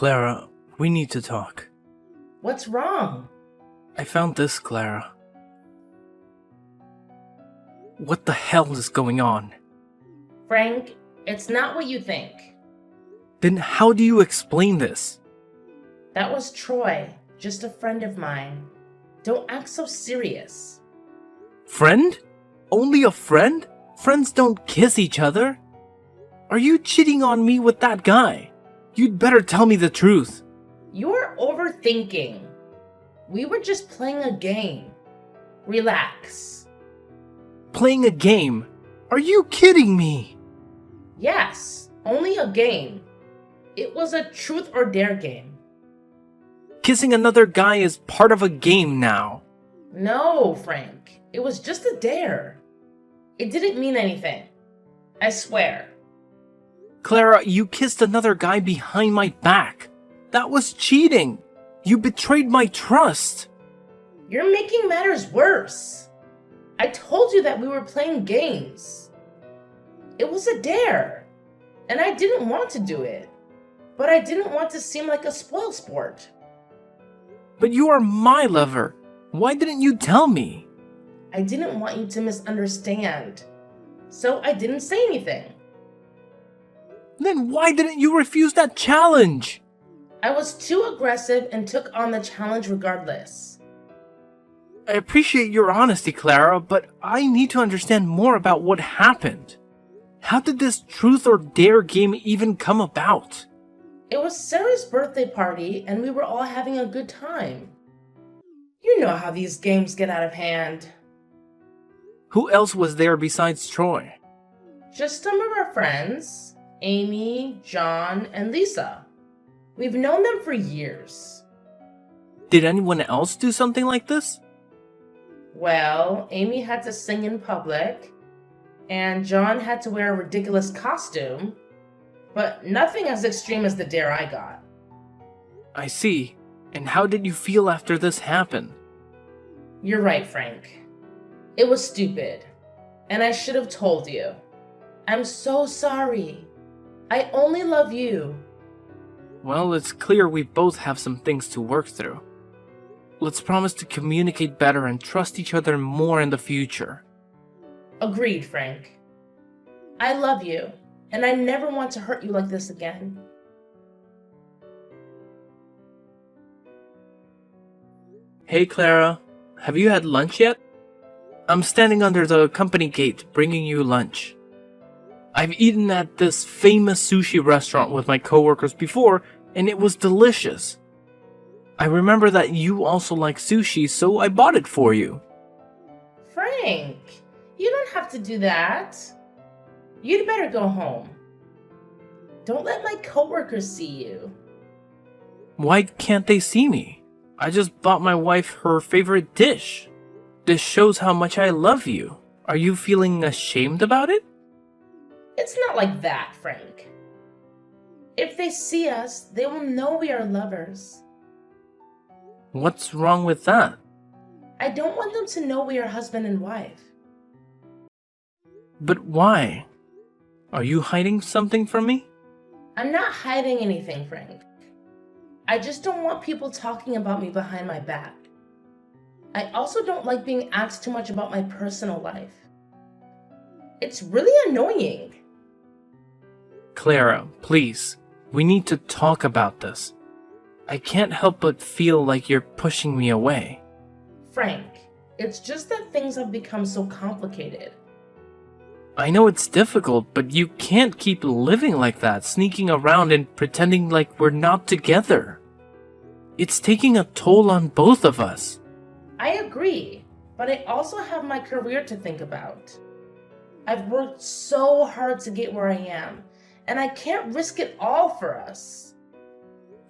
Clara, we need to talk. What's wrong? I found this, Clara. What the hell is going on? Frank, it's not what you think. Then how do you explain this? That was Troy, just a friend of mine. Don't act so serious. Friend? Only a friend? Friends don't kiss each other. Are you cheating on me with that guy? You'd better tell me the truth. You're overthinking. We were just playing a game. Relax. Playing a game? Are you kidding me? Yes, only a game. It was a truth or dare game. Kissing another guy is part of a game now. No, Frank. It was just a dare. It didn't mean anything. I swear. Clara, you kissed another guy behind my back. That was cheating. You betrayed my trust. You're making matters worse. I told you that we were playing games. It was a dare, and I didn't want to do it. But I didn't want to seem like a spoilsport. But you are my lover. Why didn't you tell me? I didn't want you to misunderstand. So I didn't say anything. Then why didn't you refuse that challenge? I was too aggressive and took on the challenge regardless. I appreciate your honesty, Clara, but I need to understand more about what happened. How did this truth or dare game even come about? It was Sarah's birthday party and we were all having a good time. You know how these games get out of hand. Who else was there besides Troy? Just some of our friends, Amy, John, and Lisa. We've known them for years. Did anyone else do something like this? Well, Amy had to sing in public, and John had to wear a ridiculous costume, but nothing as extreme as the dare I got. I see. And how did you feel after this happened? You're right, Frank. It was stupid, and I should have told you. I'm so sorry. I only love you. Well, it's clear we both have some things to work through. Let's promise to communicate better and trust each other more in the future. Agreed, Frank. I love you, and I never want to hurt you like this again. Hey Clara, have you had lunch yet? I'm standing under the company gate bringing you lunch. I've eaten at this famous sushi restaurant with my coworkers before, and it was delicious. I remember that you also like sushi, so I bought it for you. Frank, you don't have to do that. You'd better go home. Don't let my coworkers see you. Why can't they see me? I just bought my wife her favorite dish. This shows how much I love you. Are you feeling ashamed about it? It's not like that, Frank. If they see us, they will know we are lovers. What's wrong with that? I don't want them to know we are husband and wife. But why? Are you hiding something from me? I'm not hiding anything, Frank. I just don't want people talking about me behind my back. I also don't like being asked too much about my personal life. It's really annoying. Clara, please. We need to talk about this. I can't help but feel like you're pushing me away. Frank, it's just that things have become so complicated. I know it's difficult, but you can't keep living like that, sneaking around and pretending like we're not together. It's taking a toll on both of us. I agree, but I also have my career to think about. I've worked so hard to get where I am, and I can't risk it all for us.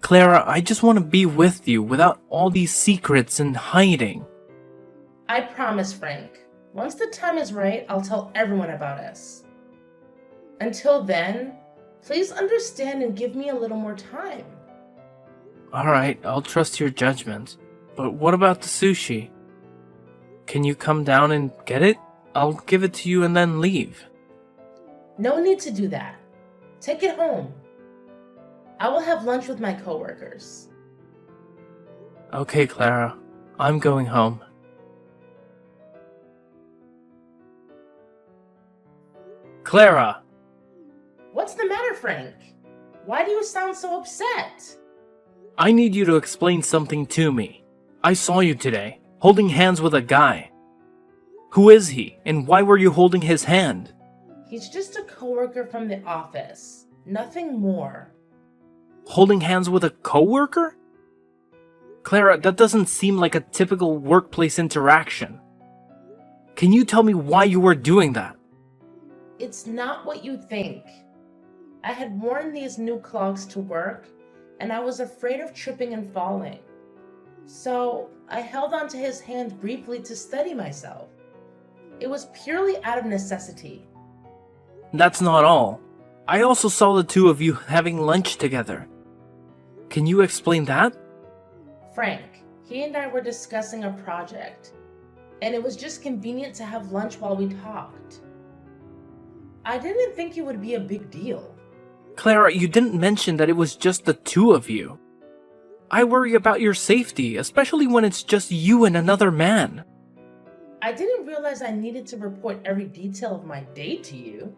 Clara, I just want to be with you without all these secrets and hiding. I promise, Frank. Once the time is right, I'll tell everyone about us. Until then, please understand and give me a little more time. Alright, I'll trust your judgment. But what about the sushi? Can you come down and get it? I'll give it to you and then leave. No need to do that. Take it home. I will have lunch with my coworkers. Okay, Clara. I'm going home. Clara! What's the matter, Frank? Why do you sound so upset? I need you to explain something to me. I saw you today, holding hands with a guy. Who is he, and why were you holding his hand? He's just a coworker from the office. Nothing more. Holding hands with a coworker? Clara, that doesn't seem like a typical workplace interaction. Can you tell me why you were doing that? It's not what you think. I had worn these new clogs to work, and I was afraid of tripping and falling. So I held onto his hand briefly to steady myself. It was purely out of necessity. That's not all. I also saw the two of you having lunch together. Can you explain that? Frank, he and I were discussing a project, and it was just convenient to have lunch while we talked. I didn't think it would be a big deal. Clara, you didn't mention that it was just the two of you. I worry about your safety, especially when it's just you and another man. I didn't realize I needed to report every detail of my date to you.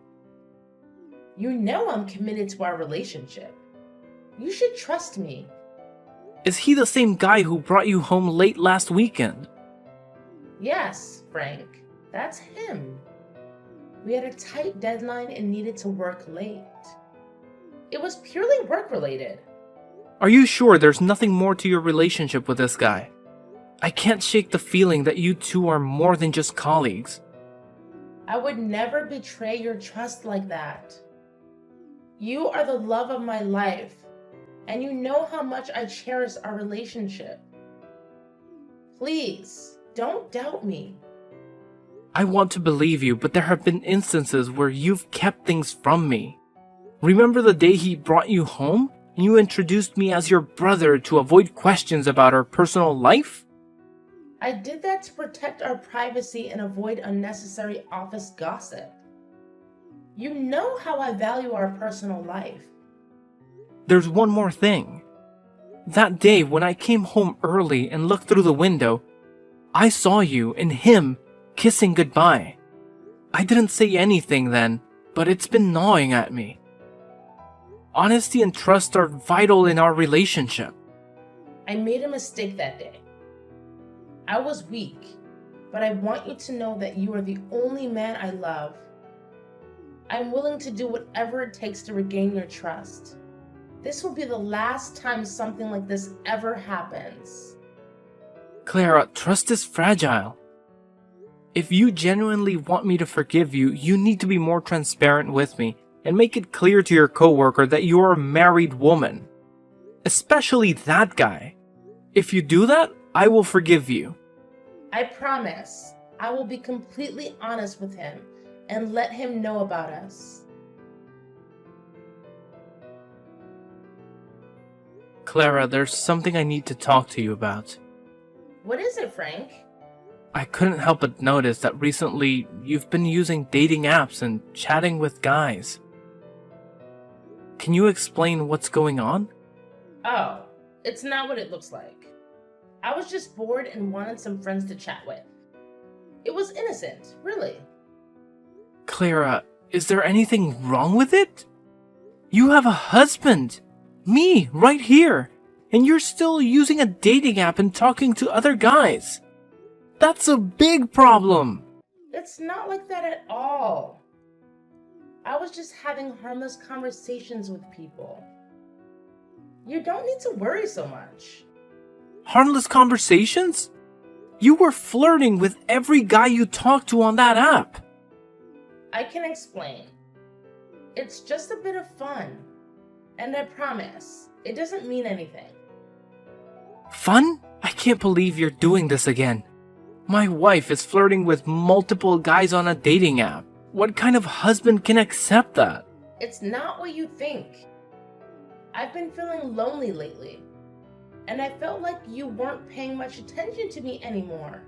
You know I'm committed to our relationship. You should trust me. Is he the same guy who brought you home late last weekend? Yes, Frank, that's him. We had a tight deadline and needed to work late. It was purely work-related. Are you sure there's nothing more to your relationship with this guy? I can't shake the feeling that you two are more than just colleagues. I would never betray your trust like that. You are the love of my life, and you know how much I cherish our relationship. Please, don't doubt me. I want to believe you, but there have been instances where you've kept things from me. Remember the day he brought you home? And you introduced me as your brother to avoid questions about our personal life? I did that to protect our privacy and avoid unnecessary office gossip. You know how I value our personal life. There's one more thing. That day when I came home early and looked through the window, I saw you and him kissing goodbye. I didn't say anything then, but it's been gnawing at me. Honesty and trust are vital in our relationship. I made a mistake that day. I was weak, but I want you to know that you are the only man I love. I'm willing to do whatever it takes to regain your trust. This will be the last time something like this ever happens. Clara, trust is fragile. If you genuinely want me to forgive you, you need to be more transparent with me and make it clear to your coworker that you are a married woman. Especially that guy. If you do that, I will forgive you. I promise I will be completely honest with him and let him know about us. Clara, there's something I need to talk to you about. What is it, Frank? I couldn't help but notice that recently you've been using dating apps and chatting with guys. Can you explain what's going on? Oh, it's not what it looks like. I was just bored and wanted some friends to chat with. It was innocent, really. Clara, is there anything wrong with it? You have a husband, me, right here, and you're still using a dating app and talking to other guys. That's a big problem. It's not like that at all. I was just having harmless conversations with people. You don't need to worry so much. Harmless conversations? You were flirting with every guy you talked to on that app. I can explain. It's just a bit of fun. And I promise, it doesn't mean anything. Fun? I can't believe you're doing this again. My wife is flirting with multiple guys on a dating app. What kind of husband can accept that? It's not what you think. I've been feeling lonely lately, and I felt like you weren't paying much attention to me anymore.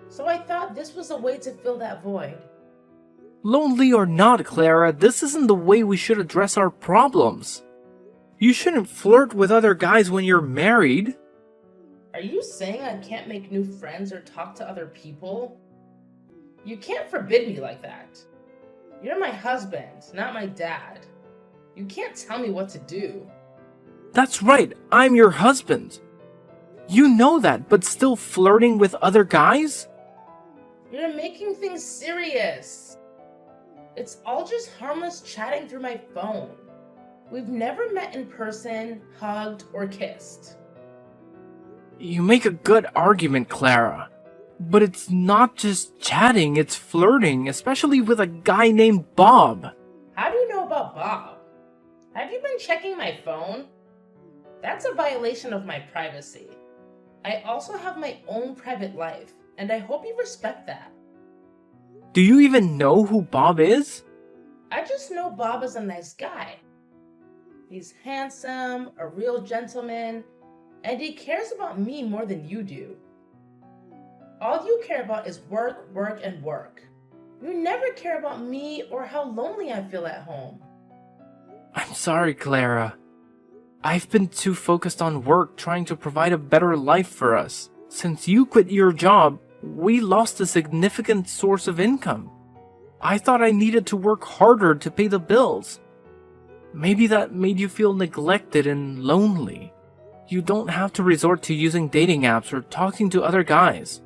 So I thought this was a way to fill that void. Lonely or not, Clara, this isn't the way we should address our problems. You shouldn't flirt with other guys when you're married. Are you saying I can't make new friends or talk to other people? You can't forbid me like that. You're my husband, not my dad. You can't tell me what to do. That's right, I'm your husband. You know that, but still flirting with other guys? You're making things serious. It's all just harmless chatting through my phone. We've never met in person, hugged, or kissed. You make a good argument, Clara. But it's not just chatting, it's flirting, especially with a guy named Bob. How do you know about Bob? Have you been checking my phone? That's a violation of my privacy. I also have my own private life, and I hope you respect that. Do you even know who Bob is? I just know Bob is a nice guy. He's handsome, a real gentleman, and he cares about me more than you do. All you care about is work, work, and work. You never care about me or how lonely I feel at home. I'm sorry, Clara. I've been too focused on work trying to provide a better life for us. Since you quit your job, we lost a significant source of income. I thought I needed to work harder to pay the bills. Maybe that made you feel neglected and lonely. You don't have to resort to using dating apps or talking to other guys.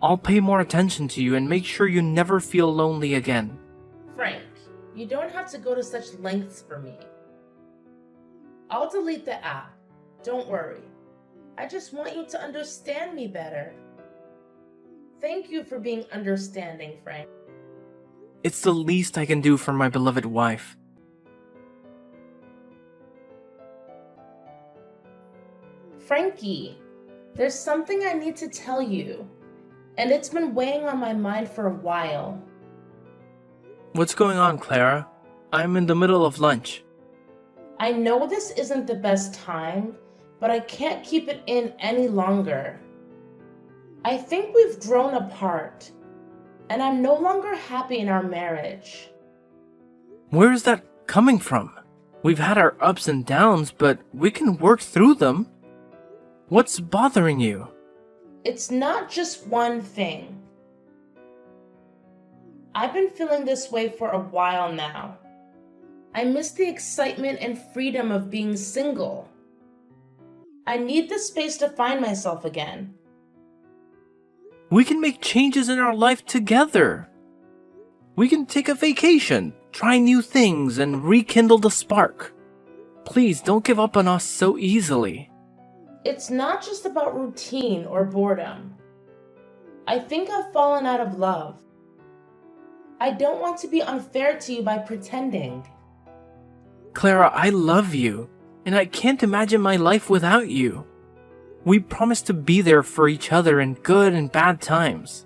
I'll pay more attention to you and make sure you never feel lonely again. Frank, you don't have to go to such lengths for me. I'll delete the app. Don't worry. I just want you to understand me better. Thank you for being understanding, Frank. It's the least I can do for my beloved wife. Frankie, there's something I need to tell you, and it's been weighing on my mind for a while. What's going on, Clara? I'm in the middle of lunch. I know this isn't the best time, but I can't keep it in any longer. I think we've grown apart, and I'm no longer happy in our marriage. Where is that coming from? We've had our ups and downs, but we can work through them. What's bothering you? It's not just one thing. I've been feeling this way for a while now. I miss the excitement and freedom of being single. I need the space to find myself again. We can make changes in our life together. We can take a vacation, try new things, and rekindle the spark. Please don't give up on us so easily. It's not just about routine or boredom. I think I've fallen out of love. I don't want to be unfair to you by pretending. Clara, I love you, and I can't imagine my life without you. We promised to be there for each other in good and bad times.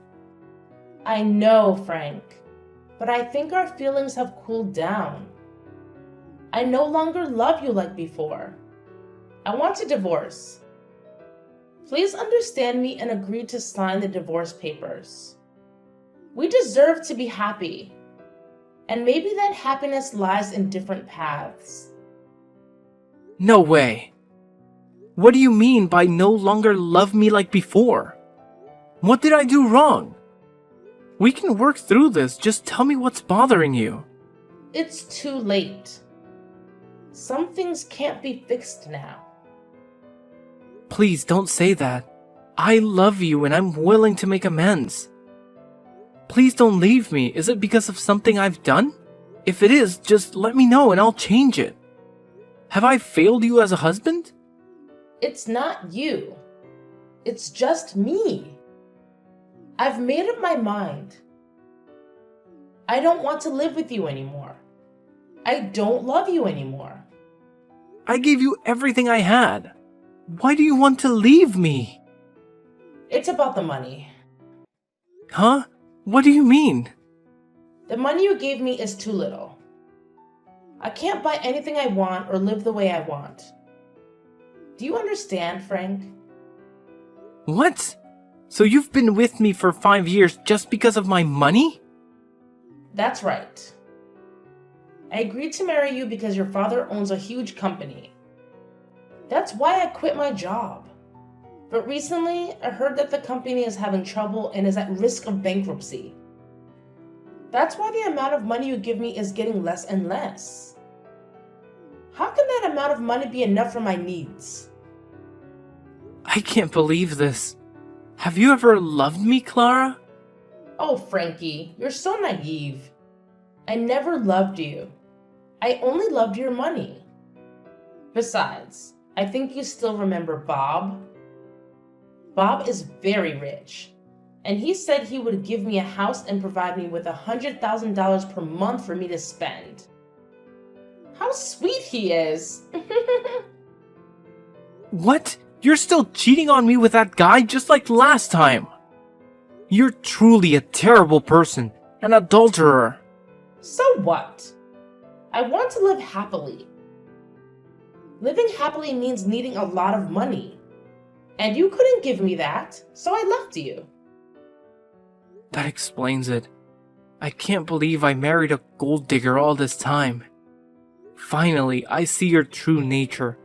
I know, Frank, but I think our feelings have cooled down. I no longer love you like before. I want a divorce. Please understand me and agree to sign the divorce papers. We deserve to be happy, and maybe that happiness lies in different paths. No way. What do you mean by no longer love me like before? What did I do wrong? We can work through this, just tell me what's bothering you. It's too late. Some things can't be fixed now. Please don't say that. I love you and I'm willing to make amends. Please don't leave me. Is it because of something I've done? If it is, just let me know and I'll change it. Have I failed you as a husband? It's not you. It's just me. I've made up my mind. I don't want to live with you anymore. I don't love you anymore. I gave you everything I had. Why do you want to leave me? It's about the money. Huh? What do you mean? The money you gave me is too little. I can't buy anything I want or live the way I want. Do you understand, Frank? What? So you've been with me for 5 years just because of my money? That's right. I agreed to marry you because your father owns a huge company, That's why I quit my job. But recently, I heard that the company is having trouble and is at risk of bankruptcy. That's why the amount of money you give me is getting less and less. How can that amount of money be enough for my needs? I can't believe this. Have you ever loved me, Clara? Oh, Frankie, you're so naive. I never loved you. I only loved your money. Besides, I think you still remember Bob. Bob is very rich, and he said he would give me a house and provide me with $100,000 per month for me to spend. How sweet he is! What? You're still cheating on me with that guy just like last time? You're truly a terrible person, an adulterer. So what? I want to live happily. Living happily means needing a lot of money. And you couldn't give me that, so I left you. That explains it. I can't believe I married a gold digger all this time. Finally, I see your true nature.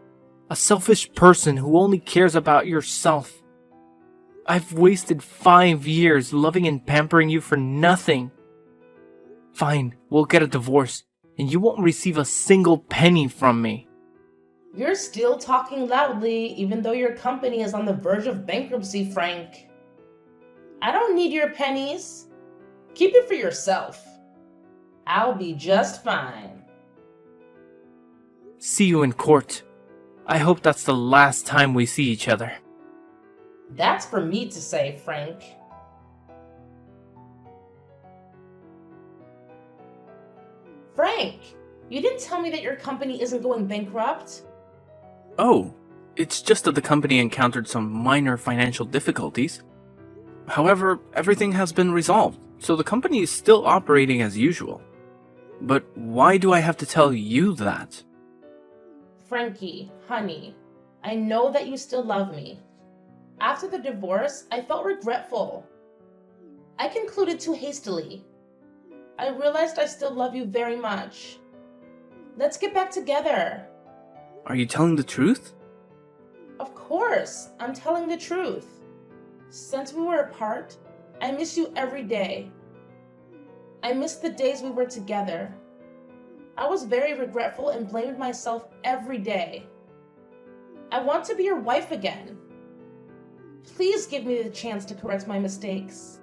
A selfish person who only cares about yourself. I've wasted 5 years loving and pampering you for nothing. Fine, we'll get a divorce, and you won't receive a single penny from me. You're still talking loudly, even though your company is on the verge of bankruptcy, Frank. I don't need your pennies. Keep it for yourself. I'll be just fine. See you in court. I hope that's the last time we see each other. That's for me to say, Frank. Frank, you didn't tell me that your company isn't going bankrupt. Oh, it's just that the company encountered some minor financial difficulties. However, everything has been resolved, so the company is still operating as usual. But why do I have to tell you that? Frankie, honey, I know that you still love me. After the divorce, I felt regretful. I concluded too hastily. I realized I still love you very much. Let's get back together. Are you telling the truth? Of course, I'm telling the truth. Since we were apart, I miss you every day. I miss the days we were together. I was very regretful and blamed myself every day. I want to be your wife again. Please give me the chance to correct my mistakes.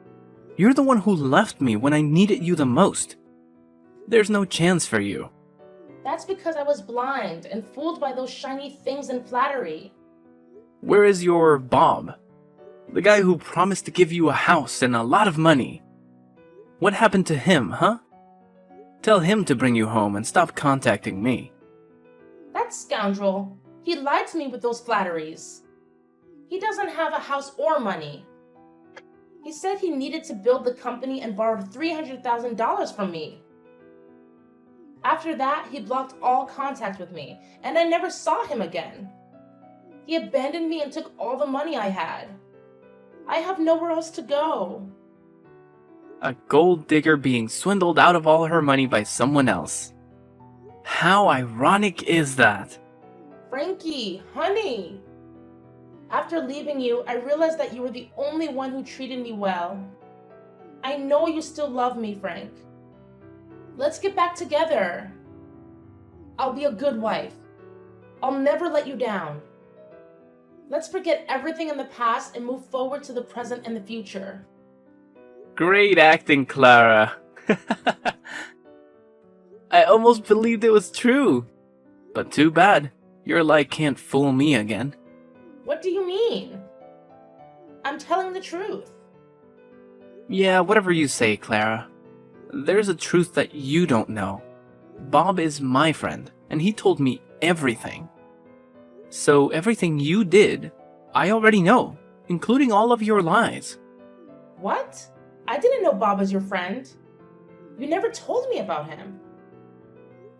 You're the one who left me when I needed you the most. There's no chance for you. That's because I was blind and fooled by those shiny things and flattery. Where is your Bob? The guy who promised to give you a house and a lot of money. What happened to him, huh? Tell him to bring you home and stop contacting me. That scoundrel. He lied to me with those flatteries. He doesn't have a house or money. He said he needed to build the company and borrowed $300,000 from me. After that, he blocked all contact with me, and I never saw him again. He abandoned me and took all the money I had. I have nowhere else to go. A gold digger being swindled out of all her money by someone else. How ironic is that? Frankie, honey. After leaving you, I realized that you were the only one who treated me well. I know you still love me, Frank. Let's get back together. I'll be a good wife. I'll never let you down. Let's forget everything in the past and move forward to the present and the future. Great acting, Clara. I almost believed it was true. But too bad. Your lie can't fool me again. What do you mean? I'm telling the truth. Yeah, whatever you say, Clara. There's a truth that you don't know. Bob is my friend, and he told me everything. So everything you did, I already know, including all of your lies. What? I didn't know Bob was your friend. You never told me about him.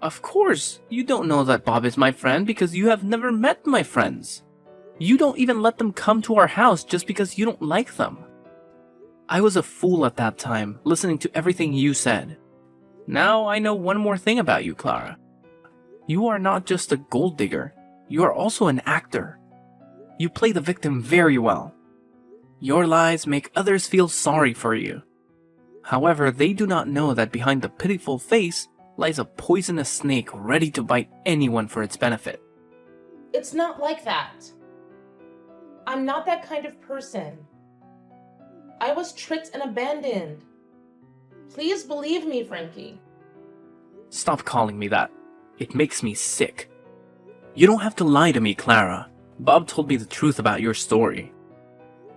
Of course, you don't know that Bob is my friend because you have never met my friends. You don't even let them come to our house just because you don't like them. I was a fool at that time, listening to everything you said. Now I know one more thing about you, Clara. You are not just a gold digger. you are also an actor. You play the victim very well. Your lies make others feel sorry for you. However, they do not know that behind the pitiful face lies a poisonous snake ready to bite anyone for its benefit. It's not like that. I'm not that kind of person. I was tricked and abandoned. Please believe me, Frankie. Stop calling me that. It makes me sick. You don't have to lie to me, Clara. Bob told me the truth about your story.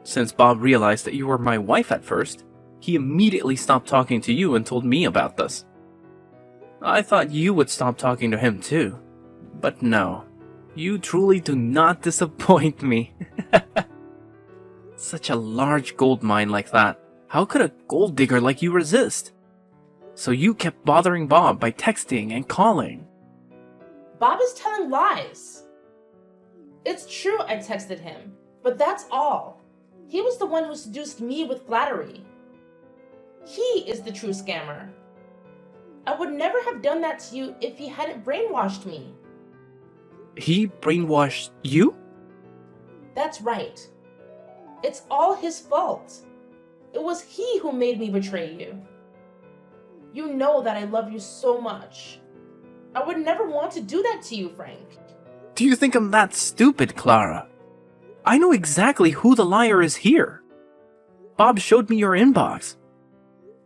Since Bob realized that you were my wife at first, he immediately stopped talking to you and told me about this. I thought you would stop talking to him too. But no, you truly do not disappoint me. Such a large gold mine like that. How could a gold digger like you resist? So you kept bothering Bob by texting and calling. Bob is telling lies. It's true I texted him, but that's all. He was the one who seduced me with flattery. He is the true scammer. I would never have done that to you if he hadn't brainwashed me. He brainwashed you? That's right. It's all his fault. It was he who made me betray you. You know that I love you so much. I would never want to do that to you, Frank. Do you think I'm that stupid, Clara? I know exactly who the liar is here. Bob showed me your inbox.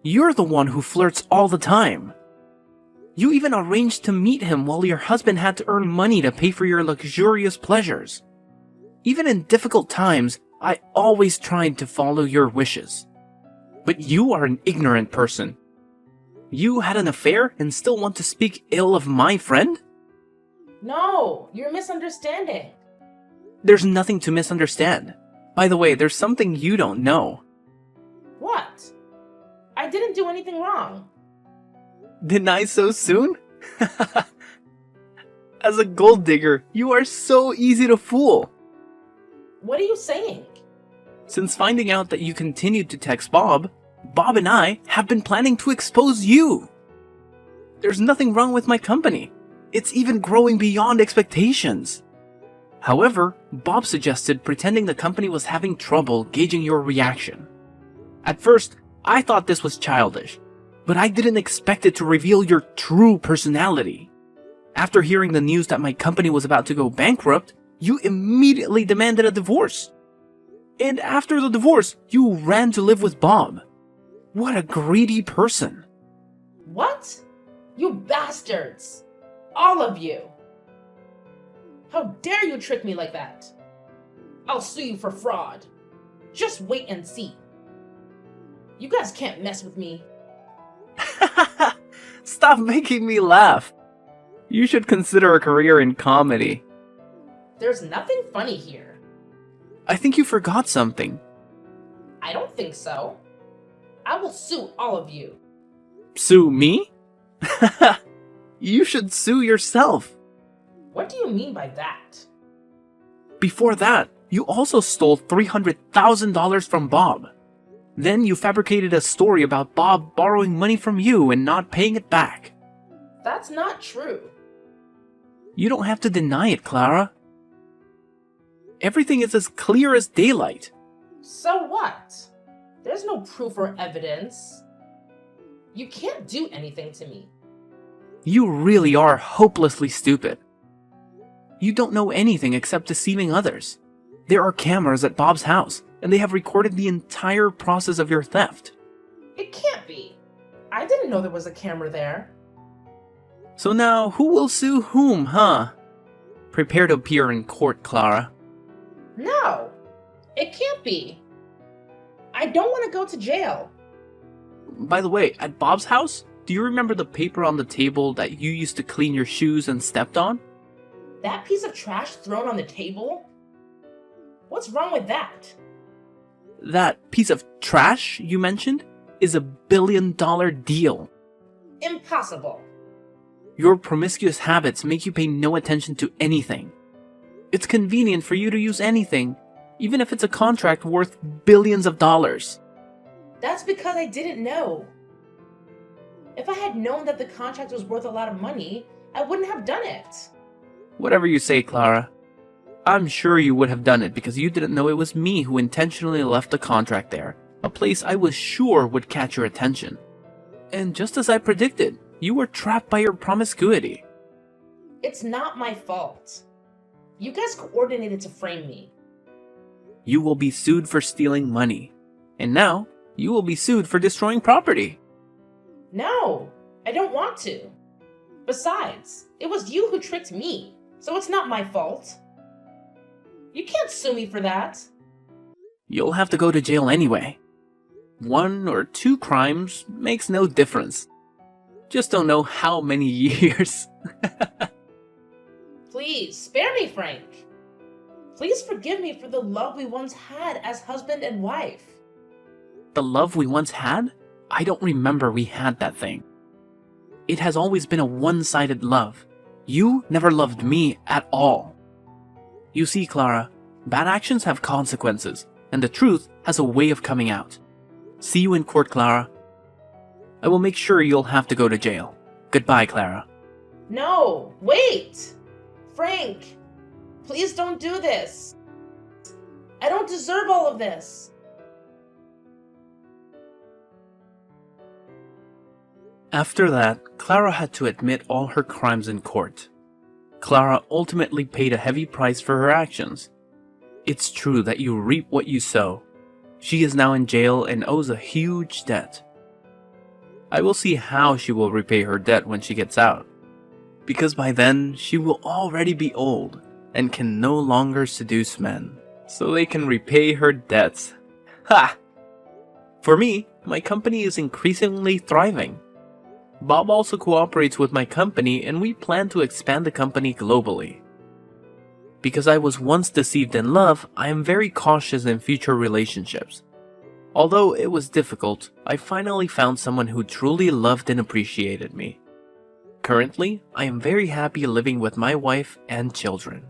You're the one who flirts all the time. You even arranged to meet him while your husband had to earn money to pay for your luxurious pleasures. Even in difficult times, I always tried to follow your wishes. But you are an ignorant person. You had an affair and still want to speak ill of my friend? No, you're misunderstanding. There's nothing to misunderstand. By the way, there's something you don't know. What? I didn't do anything wrong. Didn't I so soon? As a gold digger, you are so easy to fool. What are you saying? Since finding out that you continued to text Bob, Bob and I have been planning to expose you. There's nothing wrong with my company. It's even growing beyond expectations. However, Bob suggested pretending the company was having trouble gauging your reaction. At first, I thought this was childish, but I didn't expect it to reveal your true personality. After hearing the news that my company was about to go bankrupt, you immediately demanded a divorce. And after the divorce, you ran to live with Bob. What a greedy person. What? You bastards! All of you! How dare you trick me like that? I'll sue you for fraud. Just wait and see. You guys can't mess with me. Stop making me laugh. You should consider a career in comedy. There's nothing funny here. I think you forgot something. I don't think so. I will sue all of you. Sue me? You should sue yourself. What do you mean by that? Before that, you also stole $300,000 from Bob. Then you fabricated a story about Bob borrowing money from you and not paying it back. That's not true. You don't have to deny it, Clara. Everything is as clear as daylight. So what? There's no proof or evidence. You can't do anything to me. You really are hopelessly stupid. You don't know anything except deceiving others. There are cameras at Bob's house, and they have recorded the entire process of your theft. It can't be. I didn't know there was a camera there. So now, who will sue whom, huh? Prepare to appear in court, Clara. No, it can't be. I don't want to go to jail. By the way, at Bob's house, do you remember the paper on the table that you used to clean your shoes and stepped on? That piece of trash thrown on the table? What's wrong with that? That piece of trash you mentioned is a billion-dollar deal. Impossible. Your promiscuous habits make you pay no attention to anything. It's convenient for you to use anything, even if it's a contract worth billions of dollars. That's because I didn't know. If I had known that the contract was worth a lot of money, I wouldn't have done it. Whatever you say, Clara. I'm sure you would have done it because you didn't know it was me who intentionally left the contract there, a place I was sure would catch your attention. And just as I predicted, you were trapped by your promiscuity. It's not my fault. You guys coordinated to frame me. You will be sued for stealing money. And now, you will be sued for destroying property. No, I don't want to. Besides, it was you who tricked me, so it's not my fault. You can't sue me for that. You'll have to go to jail anyway. 1 or 2 crimes makes no difference. Just don't know how many years. Please, spare me, Frank. Please forgive me for the love we once had as husband and wife. The love we once had? I don't remember we had that thing. It has always been a one-sided love. You never loved me at all. You see, Clara, bad actions have consequences, and the truth has a way of coming out. See you in court, Clara. I will make sure you'll have to go to jail. Goodbye, Clara. No, wait! Frank, please don't do this. I don't deserve all of this. After that, Clara had to admit all her crimes in court. Clara ultimately paid a heavy price for her actions. It's true that you reap what you sow. She is now in jail and owes a huge debt. I will see how she will repay her debt when she gets out, because by then she will already be old and can no longer seduce men, so they can repay her debts. Ha! For me, my company is increasingly thriving. Bob also cooperates with my company and we plan to expand the company globally. Because I was once deceived in love, I am very cautious in future relationships. Although it was difficult, I finally found someone who truly loved and appreciated me. Currently, I am very happy living with my wife and children.